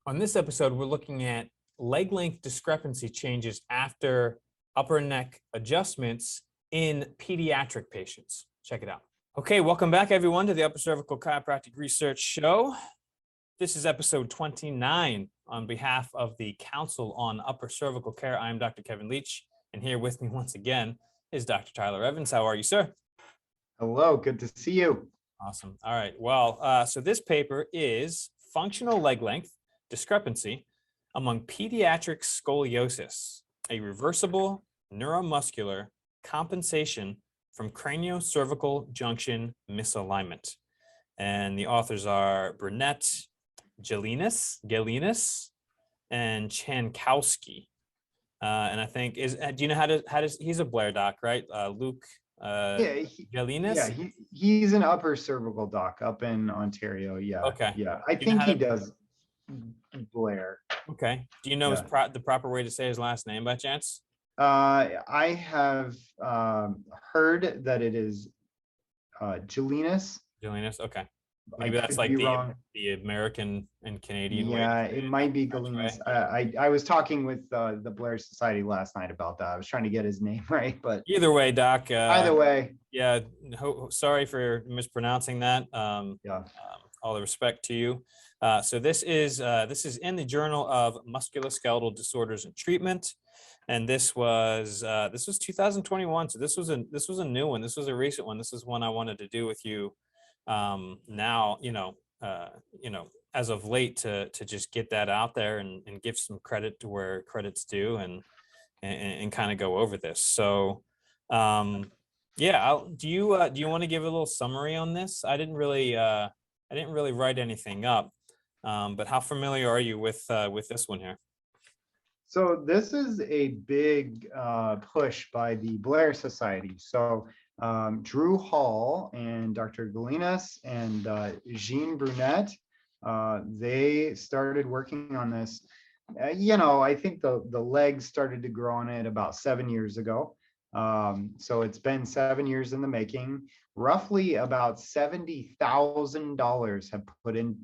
On this episode, we're looking at leg length discrepancy changes after upper neck adjustments in pediatric patients. Check it out. Okay, welcome back everyone to the Upper Cervical Chiropractic Research Show. This is episode 29 on behalf of the Council on Upper Cervical Care. I am Dr. Kevin Leach, and here with me once again is Dr. Tyler Evans. How are you, sir? Hello, good to see you. Awesome. All right. Well, so this paper is functional leg length discrepancy among pediatric scoliosis, a reversible neuromuscular compensation from craniocervical junction misalignment. And the authors are Brunette, Gélinas, and Chankowsky. And I think do you know how does he's a Blair doc, right? Luke Gélinas? He's an upper cervical doc up in Ontario. Yeah. Okay. Yeah. I think he does Blair. Okay. Do you know the proper way to say his last name by chance? I have heard that it is Gélinas. Gélinas. Okay. Maybe that's like the American and Canadian way. Yeah, it might be Gélinas. I was talking with the Blair Society last night about that. I was trying to get his name right, but either way, Doc. Either way. Yeah. Sorry for mispronouncing that. All the respect to you. So this is in the Journal of Musculoskeletal Disorders and Treatment, and this was 2021. So this was a new one. This was a recent one. This is one I wanted to do with you. Now, as of late to just get that out there and give some credit to where credit's due and kind of go over this. So, do you want to give a little summary on this? I didn't really write anything up, but how familiar are you with this one here? So this is a big push by the Blair Society. So Drew Hall and Dr. Gélinas and Jean Brunette, they started working on this. I think the legs started to grow on it about 7 years ago. So it's been 7 years in the making. Roughly about $70,000 have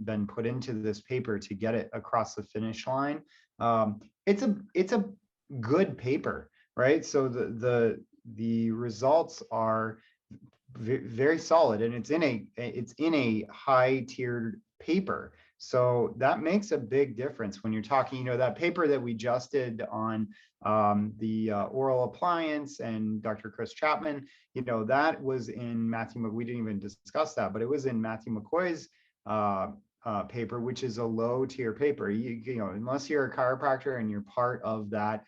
been put into this paper to get it across the finish line. It's a good paper, right? So the results are very solid, and it's in a high tiered paper. So that makes a big difference when you're talking, that paper that we just did on the oral appliance and Dr. Chris Chapman, that was in Matthew, we didn't even discuss that, but it was in Matthew McCoy's paper, which is a low tier paper. Unless you're a chiropractor and you're part of that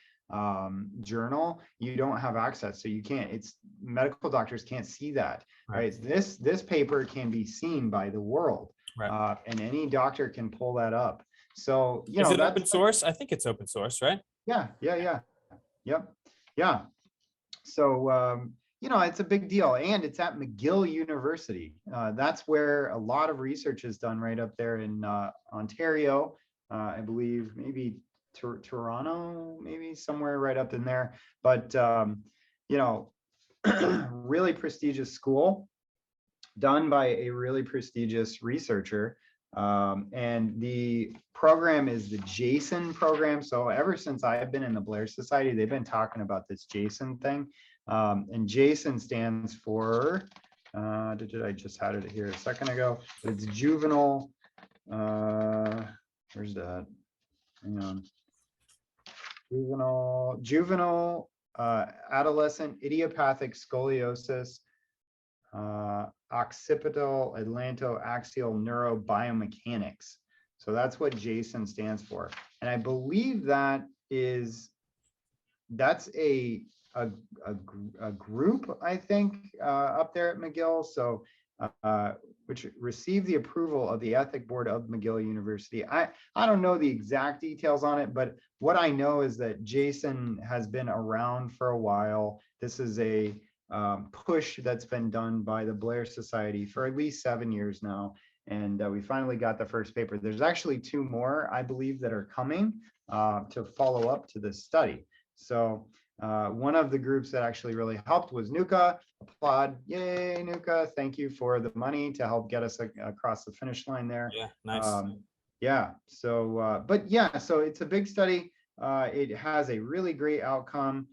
journal, you don't have access. So you can't, medical doctors can't see that, right? This paper can be seen by the world, right? And any doctor can pull that up. So, is it open source? I think it's open source, right? Yeah. So, it's a big deal, and it's at McGill University. That's where a lot of research is done, right up there in Ontario. I believe maybe Toronto, maybe somewhere right up in there. But, really prestigious school done by a really prestigious researcher. And the program is the JASON program. So ever since I've been in the Blair Society, they've been talking about this JASON thing. And JASON stands for, I just had it here a second ago, but it's juvenile, where's that? Hang on. Juvenile adolescent idiopathic scoliosis, occipital atlantoaxial neurobiomechanics. So that's what JASON stands for. And I believe that's a group, I think, up there at McGill. So which received the approval of the ethic board of McGill University. I don't know the exact details on it, but what I know is that JASON has been around for a while. This is a push that's been done by the Blair Society for at least 7 years now. And we finally got the first paper. There's actually 2 more, I believe, that are coming to follow up to this study. So one of the groups that actually really helped was NUCA. Applaud. Yay, NUCA. Thank you for the money to help get us across the finish line there. Yeah, nice. Yeah. So, but yeah, so it's a big study. It has a really great outcome.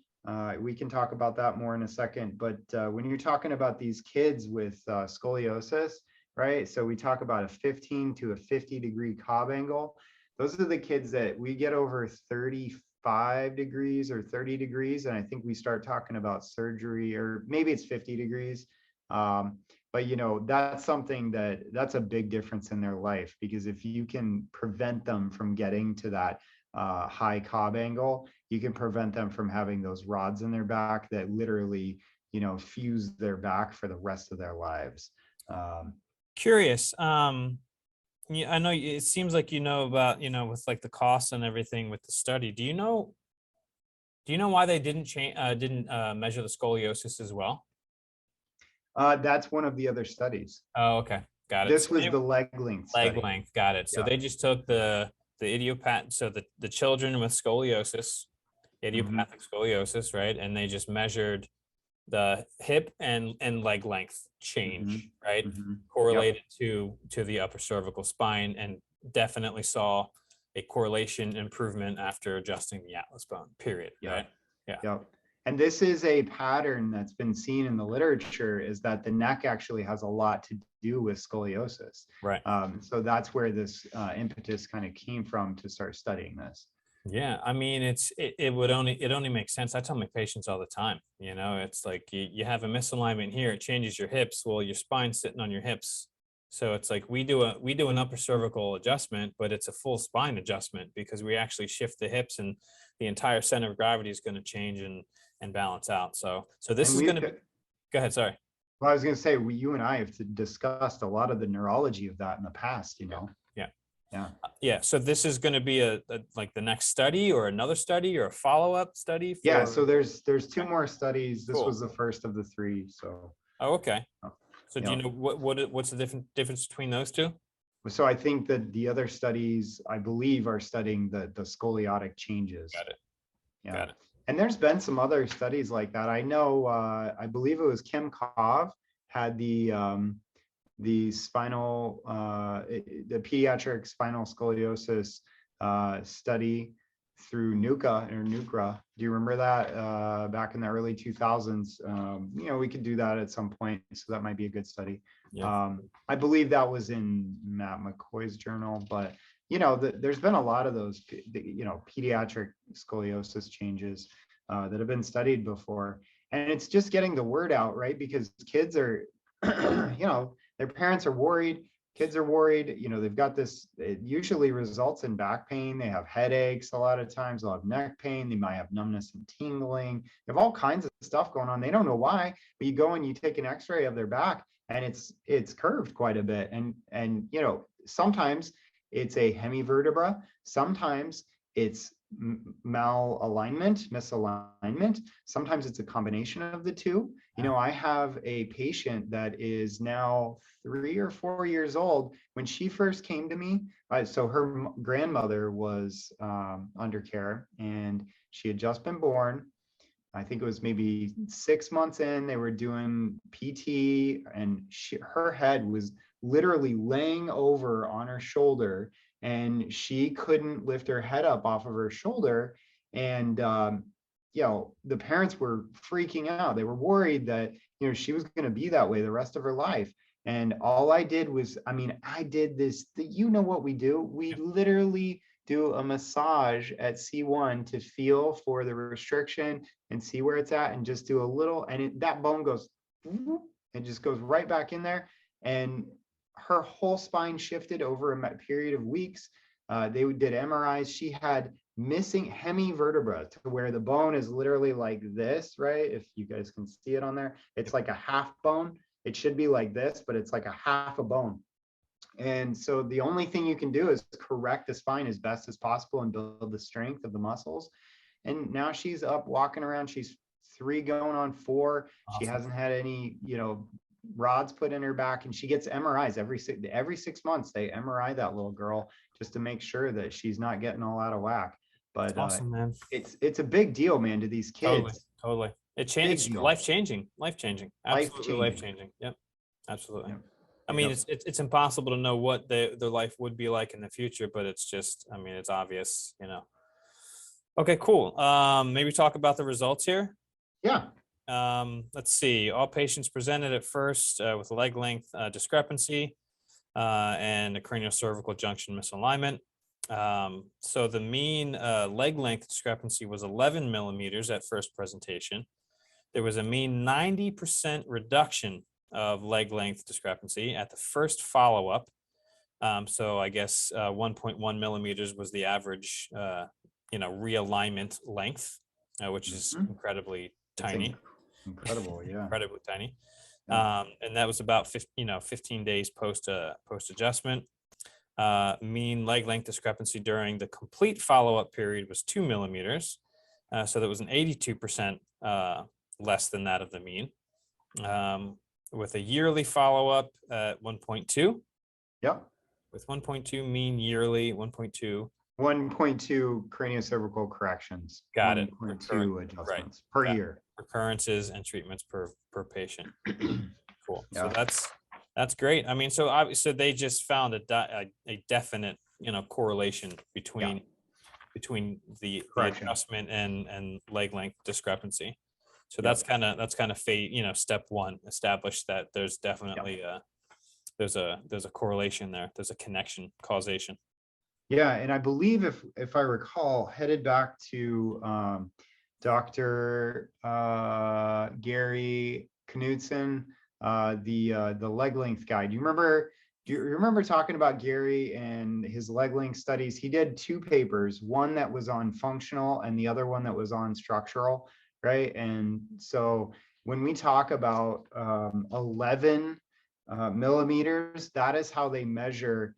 We can talk about that more in a second. But when you're talking about these kids with scoliosis, right? So we talk about a 15 to a 50-degree Cobb angle. Those are the kids that we get over 35 degrees or 30 degrees. And I think we start talking about surgery, or maybe it's 50 degrees. But that's something that's a big difference in their life, because if you can prevent them from getting to that high Cobb angle, you can prevent them from having those rods in their back that literally, fuse their back for the rest of their lives. Curious. Yeah, I know it seems like about, with like the costs and everything with the study. Do you know why they didn't measure the scoliosis as well? That's one of the other studies. Oh, okay. Got it. This So was the leg length study. leg length. Got it. So Yeah. they just took the idiopathic, so the children with scoliosis, idiopathic scoliosis, right? And they just measured the hip and leg length change, right? Correlated to the upper cervical spine, and definitely saw a correlation improvement after adjusting the atlas bone, period. Yeah. Right? Yeah. Yep. And this is a pattern that's been seen in the literature, is that the neck actually has a lot to do with scoliosis. Right. So that's where this impetus kind of came from to start studying this. Yeah, I mean, it only makes sense. I tell my patients all the time, it's like you have a misalignment here, it changes your hips. Well, your spine's sitting on your hips. So it's like we do an upper cervical adjustment, but it's a full spine adjustment, because we actually shift the hips, and the entire center of gravity is going to change and balance out. So this is going to be, go ahead, sorry. Well, I was going to say, you and I have discussed a lot of the neurology of that in the past, Yeah. So this is going to be a like the next study, or another study, or a follow-up study? Yeah. So there's two more studies. This Cool. was the first of the three. So. Oh, okay. So do you know what's the difference between those two? So I think that the other studies, I believe, are studying the scoliotic changes. Got it. Yeah. Got it. And there's been some other studies like that. I know, I believe it was Kim Kov had the spinal, the pediatric spinal scoliosis study through NUCRA. Do you remember that back in the early 2000s? We could do that at some point. So that might be a good study. Yeah. I believe that was in Matt McCoy's journal, but there's been a lot of those, pediatric scoliosis changes that have been studied before. And it's just getting the word out, right? Because kids are, their parents are worried, kids are worried, they've got this, it usually results in back pain. They have headaches a lot of times, they'll have neck pain, they might have numbness and tingling. They have all kinds of stuff going on. They don't know why, but you go and you take an x-ray of their back, and it's curved quite a bit. And sometimes it's a hemivertebra, sometimes it's misalignment, sometimes it's a combination of the two. I have a patient that is now 3 or 4 years old. When she first came to me, so her grandmother was under care, and she had just been born. I think it was maybe 6 months in, they were doing PT, and her head was literally laying over on her shoulder, and she couldn't lift her head up off of her shoulder. And the parents were freaking out. They were worried that she was going to be that way the rest of her life. And all I did was, I did this, what we do? We literally do a massage at C1 to feel for the restriction and see where it's at, and just do a little, and that bone goes, it just goes right back in there. And her whole spine shifted over a period of weeks. They did MRIs. She had missing hemivertebra, to where the bone is literally like this, right? If you guys can see it on there, it's like a half bone. It should be like this, but it's like a half a bone. And so the only thing you can do is correct the spine as best as possible and build the strength of the muscles. And now she's up walking around. She's 3 going on 4. Awesome. She hasn't had any, rods put in her back, and she gets MRIs every 6 months. They MRI that little girl just to make sure that she's not getting all out of whack. But awesome, man. It's a big deal, man, to these kids. Totally. It changed, life changing, absolutely life changing. Yep. Absolutely. Yep. I mean, it's impossible to know what their life would be like in the future, but it's just, I mean, it's obvious, you know. Okay, cool. Maybe talk about the results here. Yeah. Let's see. All patients presented at first with leg length discrepancy and a craniocervical junction misalignment. So the mean leg length discrepancy was 11 millimeters at first presentation. There was a mean 90% reduction of leg length discrepancy at the first follow-up. So I guess 1.1 millimeters was the average, realignment length, which is incredibly tiny. Incredible, yeah. Incredibly tiny. And that was about 15 days post adjustment. Mean leg length discrepancy during the complete follow-up period was 2 millimeters. So that was an 82% less than that of the mean. With a yearly follow-up at 1.2. Yep. With 1.2 mean yearly, 1.2. 1.2 craniocervical corrections. Got it. 1.2 adjustments per year. Recurrences and treatments per patient. Cool. Yeah. So that's great. I mean, so obviously they just found a definite, correlation between the adjustment and leg length discrepancy. So that's kind of step one, establish that there's definitely there's a correlation there. There's a connection, causation. Yeah, and I believe if I recall, headed back to Dr. Gary Knudsen, the leg length guy. Do you remember talking about Gary and his leg length studies? He did 2 papers, one that was on functional and the other one that was on structural, right? And so when we talk about 11 millimeters, that is how they measure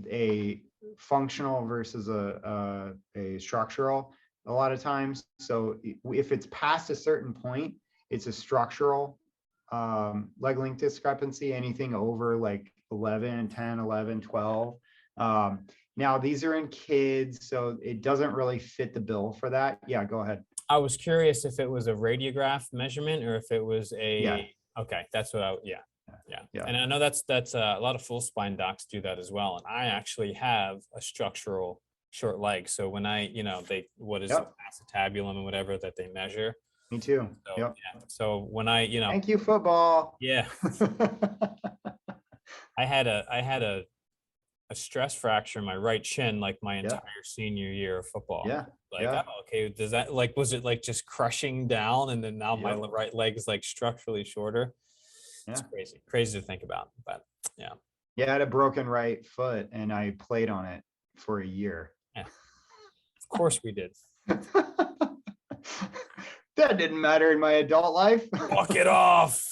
a functional versus a structural a lot of times. So if it's past a certain point, it's a structural leg length discrepancy. Anything over like 11, 10, 11, 12. Now these are in kids, so it doesn't really fit the bill for that. Yeah, go ahead. I was curious if it was a radiograph measurement or if it was okay, that's what yeah. And I know that's a lot of full spine docs do that as well. And I actually have a structural short leg. So when I, what is the acetabulum and whatever that they measure. Me too. So, yeah. So when I, thank you, football. Yeah. I had a stress fracture in my right shin like my entire senior year of football. Yeah. Oh, okay. Does that was it like just crushing down and then now my right leg is like structurally shorter? It's crazy to think about, but yeah. Yeah, I had a broken right foot and I played on it for a year. Yeah. Of course we did. That didn't matter in my adult life. Walk it off.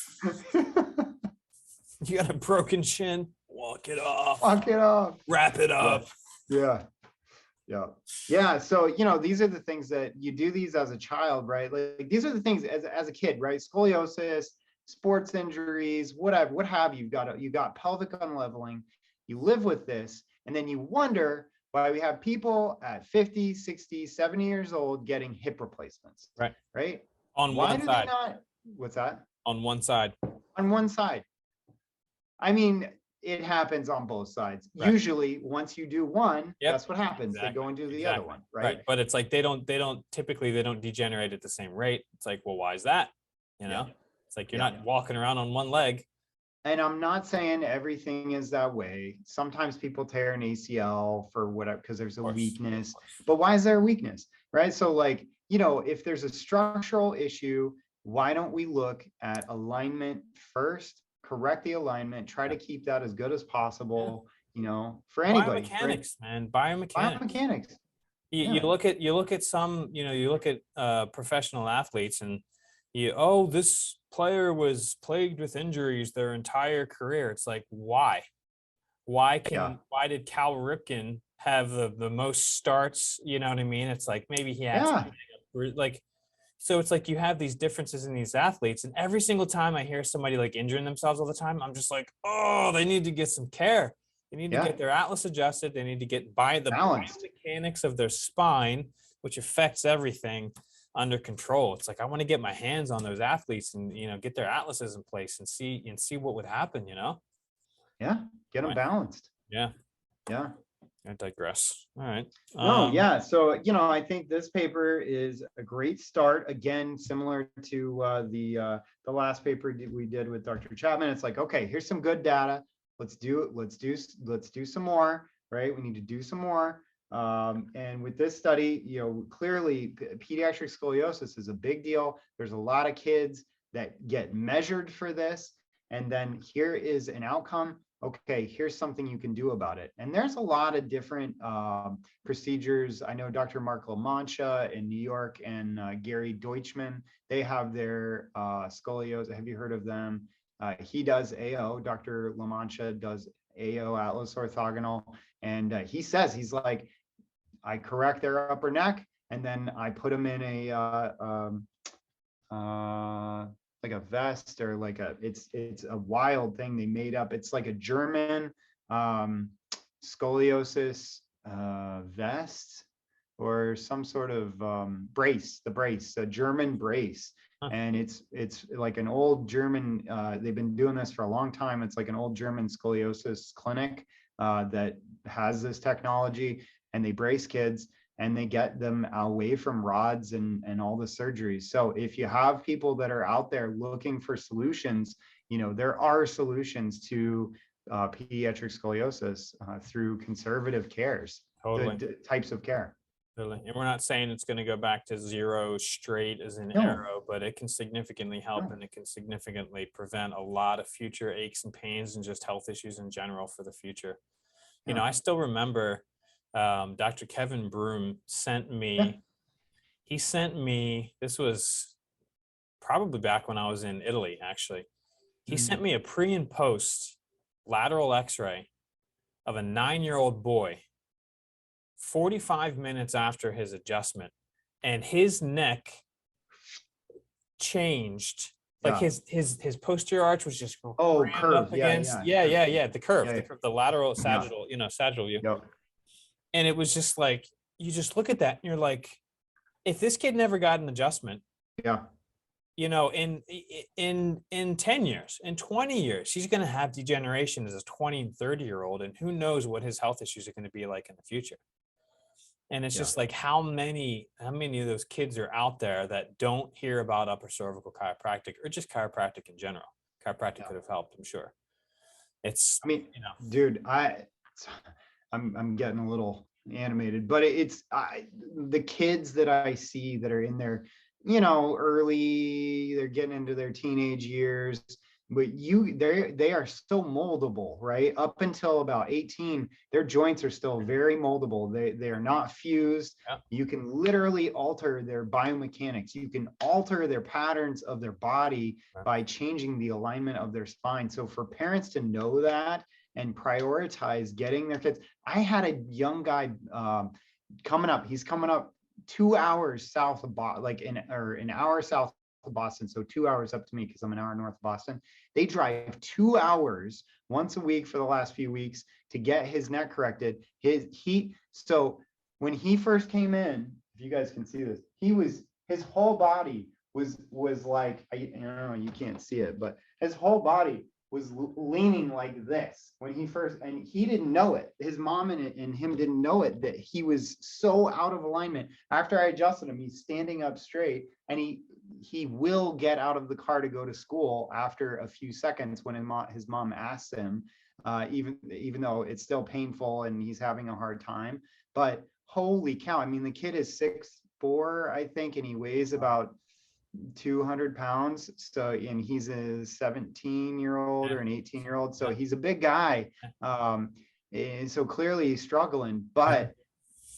You got a broken shin. Walk it off. Walk it off. Wrap it up. Yeah. So, these are the things that you do these as a child, right? Like these are the things as a kid, right? Scoliosis, sports injuries, what have you. You've got pelvic unleveling. You live with this, and then you wonder why we have people at 50, 60, 70 years old getting hip replacements. Right? On one side. What's that? On one side. On one side. I mean, it happens on both sides. Usually once you do one, that's what happens. They go and do the other one, right? But it's like they don't degenerate at the same rate. It's like, well, why is that? It's like you're not walking around on one leg. And I'm not saying everything is that way. Sometimes people tear an ACL for whatever, because there's a weakness. But why is there a weakness, right? So like, if there's a structural issue, why don't we look at alignment first, correct the alignment, try to keep that as good as possible, for anybody. Biomechanics, man, biomechanics. You look at some, you look at professional athletes and this player was plagued with injuries their entire career. It's like, why did Cal Ripken have the most starts? You know what I mean? It's like, maybe he had so it's like you have these differences in these athletes, and every single time I hear somebody like injuring themselves all the time, I'm just like, oh, they need to get some care. They need to get their atlas adjusted. They need to get by the biomechanics of their spine, which affects everything, under control. It's like, I want to get my hands on those athletes and get their atlases in place and see what would happen. Yeah, get them Right. balanced. Yeah, Yeah. I digress. All right. No, yeah. So, I think this paper is a great start. Again, similar to the last paper we did with Dr. Chapman. It's like, okay, here's some good data. Let's do some more, right? We need to do some more. And with this study, clearly pediatric scoliosis is a big deal. There's a lot of kids that get measured for this. And then here is an outcome. Okay, here's something you can do about it. And there's a lot of different procedures. I know Dr. Mark LaMancha in New York and Gary Deutschman, they have their scoliosis. Have you heard of them? He does AO. Dr. LaMancha does AO, Atlas orthogonal. And he says, he's like, I correct their upper neck, and then I put them in like a vest, or like it's a wild thing they made up. It's like a German scoliosis vest, or some sort of brace, a German brace. And it's like an old German, they've been doing this for a long time. It's like an old German scoliosis clinic that has this technology, and they brace kids and they get them away from rods and all the surgeries. So if you have people that are out there looking for solutions, there are solutions to pediatric scoliosis through conservative cares, Totally. the types of care. Totally. And we're not saying it's going to go back to zero straight as an arrow, but it can significantly help, and it can significantly prevent a lot of future aches and pains and just health issues in general for the future. I still remember Dr. Kevin Broom sent me, this was probably back when I was in Italy, actually. He sent me a pre and post lateral x-ray of a 9-year-old boy 45 minutes after his adjustment, and his neck changed. Like his posterior arch was just curved up against the curve, the lateral sagittal, sagittal view. And it was just like, you just look at that and you're like, if this kid never got an adjustment, in 10 years, in 20 years, he's going to have degeneration as a 20 and 30-year-old, and who knows what his health issues are going to be like in the future. And it's just like, how many of those kids are out there that don't hear about upper cervical chiropractic, or just chiropractic in general? Chiropractic could have helped, I'm sure. Dude, I'm getting a little animated, but it's the kids that I see that are in their, early, they're getting into their teenage years, but they are still moldable, right? Up until about 18, their joints are still very moldable. They are not fused. You can literally alter their biomechanics. You can alter their patterns of their body by changing the alignment of their spine. So for parents to know that and prioritize getting their kids. I had a young guy coming up. He's coming up 2 hours south of Boston, an hour south of Boston. So 2 hours up to me, because I'm an hour north of Boston. They drive 2 hours once a week for the last few weeks to get his neck corrected. So when he first came in, if you guys can see this, his whole body was like, I don't know, you can't see it, but his whole body was leaning like this when he first, and he didn't know it. His mom and him didn't know it, that he was so out of alignment. After I adjusted him, he's standing up straight, and he will get out of the car to go to school after a few seconds when his mom asks him, even though it's still painful and he's having a hard time. But holy cow, I mean, the kid is 6'4", I think, and he weighs about 200 pounds. So, and he's a 17-year-old or an 18-year-old. So he's a big guy. And so clearly he's struggling, but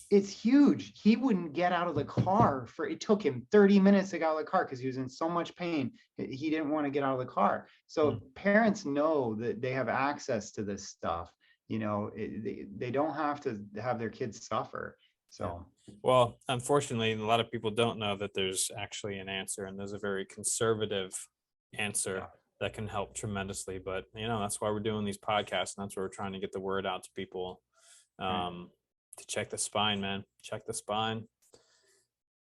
it's huge. He wouldn't get out of the car it took him 30 minutes to get out of the car because he was in so much pain. He didn't want to get out of the car. So parents know that they have access to this stuff. They don't have to have their kids suffer. So, well, unfortunately, a lot of people don't know that there's actually an answer, and there's a very conservative answer that can help tremendously. But that's why we're doing these podcasts, and that's why we're trying to get the word out to people to check the spine, man. Check the spine.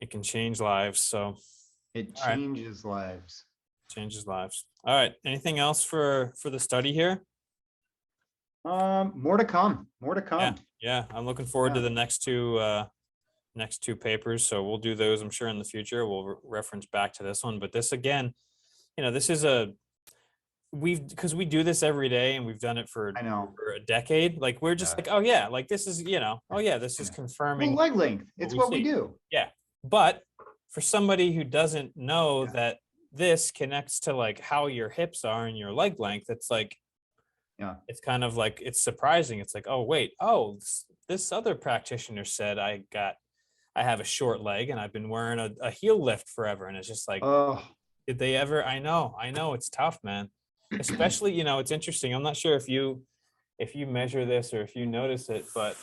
It can change lives. So it changes lives. Changes lives. All right. Anything else for the study here? More to come. More to Yeah, come. yeah. I'm looking forward to the next two papers. So we'll do those, I'm sure, in the future. We'll reference back to this one. But this again, this is because we do this every day and we've done it for I know. a decade. Like we're just like, oh yeah, like this is, oh yeah, this is confirming Well, leg length. It's what we see. do. Yeah. But for somebody who doesn't know that this connects to like how your hips are and your leg length, it's like, it's kind of like, it's surprising. It's like, oh wait, this other practitioner said I have a short leg and I've been wearing a heel lift forever. And it's just like, did they ever? I know it's tough, man. Especially, it's interesting. I'm not sure if you measure this or if you notice it, but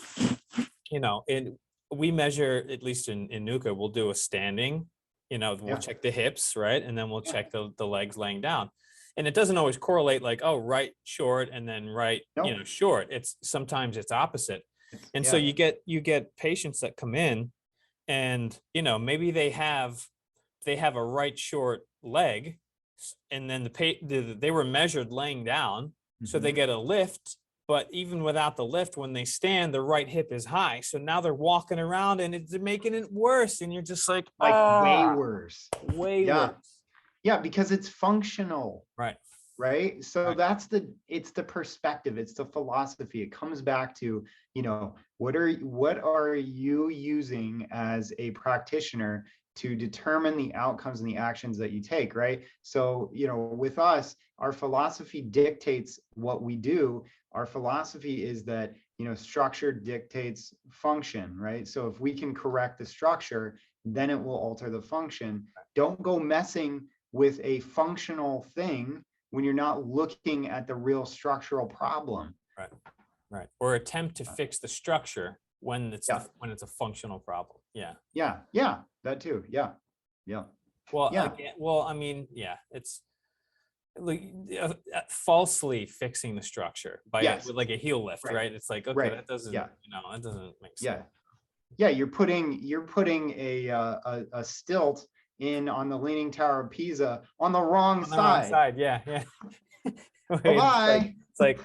we measure, at least in NUCA, we'll do a standing, we'll check the hips, right? And then we'll check the legs laying down. And it doesn't always correlate like, oh, right short and then right, short. It's sometimes it's opposite. And so you get patients that come in and, maybe they have a right short leg, and then they were measured laying down. So they get a lift, but even without the lift, when they stand, the right hip is high. So now they're walking around and it's making it worse. And you're just like way worse. Way worse. Yeah, because it's functional. Right. So it's the perspective, it's the philosophy. It comes back to, what are you using as a practitioner to determine the outcomes and the actions that you take, right? So, with us, our philosophy dictates what we do. Our philosophy is that, structure dictates function, right? So if we can correct the structure, then it will alter the function. Don't go messing with a functional thing when you're not looking at the real structural problem. Right. Or attempt to fix the structure when it's a functional problem. Yeah. That too. Yeah. Well, I mean, it's like falsely fixing the structure with like a heel lift, right? It's like, okay, that doesn't, that doesn't make sense. Yeah. You're putting a stilt in on the Leaning Tower of Pisa on the wrong side. Yeah. Bye-bye. It's like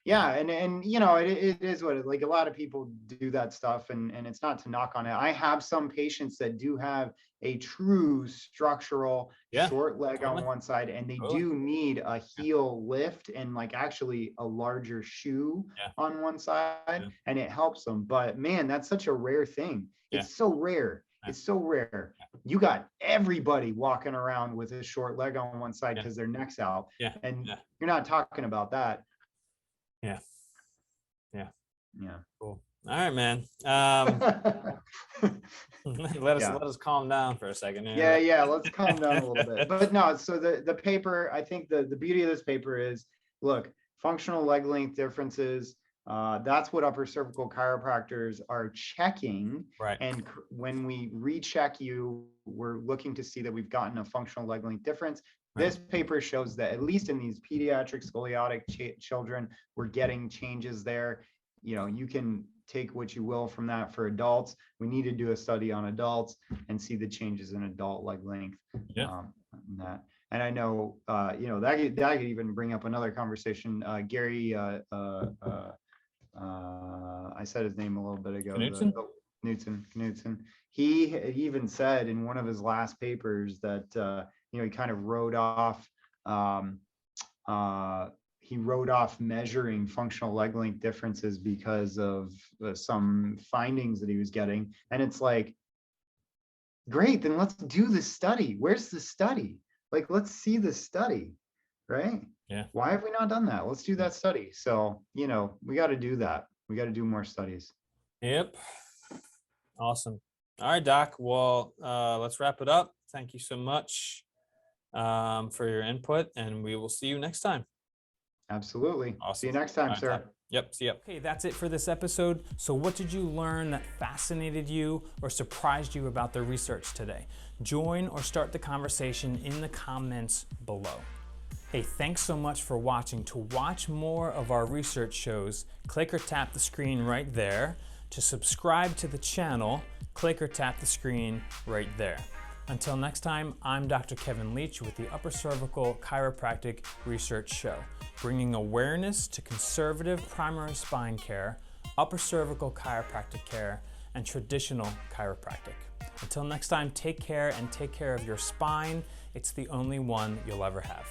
it is what like a lot of people do that stuff, and it's not to knock on it. I have some patients that do have a true structural short leg on one side, and they do need a heel lift and like actually a larger shoe on one side, and it helps them. But man, that's such a rare thing. It's so rare. It's so rare. You got everybody walking around with a short leg on one side because their neck's out. And you're not talking about that. Yeah. Cool. All right, man. Let us calm down for a second. Let's calm down a little bit. But no, so the paper, I think the beauty of this paper is, look, functional leg length differences. That's what upper cervical chiropractors are checking. Right. And when we recheck you, we're looking to see that we've gotten a functional leg length difference. This paper shows that at least in these pediatric scoliotic children, we're getting changes there. You can take what you will from that for adults. We need to do a study on adults and see the changes in adult leg length. And I know, that could even bring up another conversation. Gary, I said his name a little bit ago. Knudsen. He even said in one of his last papers that he kind of wrote off. He wrote off measuring functional leg length differences because of some findings that he was getting. And it's like, great, then let's do the study. Where's the study? Like, let's see the study, right? Yeah. Why have we not done that? Let's do that study. So, we got to do that. We got to do more studies. Yep. Awesome. All right, Doc. Well, let's wrap it up. Thank you so much for your input, and we will see you next time. Absolutely. Awesome. See you next time, sir. Yep. See you. Okay, that's it for this episode. So what did you learn that fascinated you or surprised you about the research today? Join or start the conversation in the comments below. Hey, thanks so much for watching. To watch more of our research shows, click or tap the screen right there. To subscribe to the channel, click or tap the screen right there. Until next time, I'm Dr. Kevin Leach with the Upper Cervical Chiropractic Research Show. bringing awareness to conservative primary spine care, upper cervical chiropractic care, and traditional chiropractic. Until next time, take care and take care of your spine. It's the only one you'll ever have.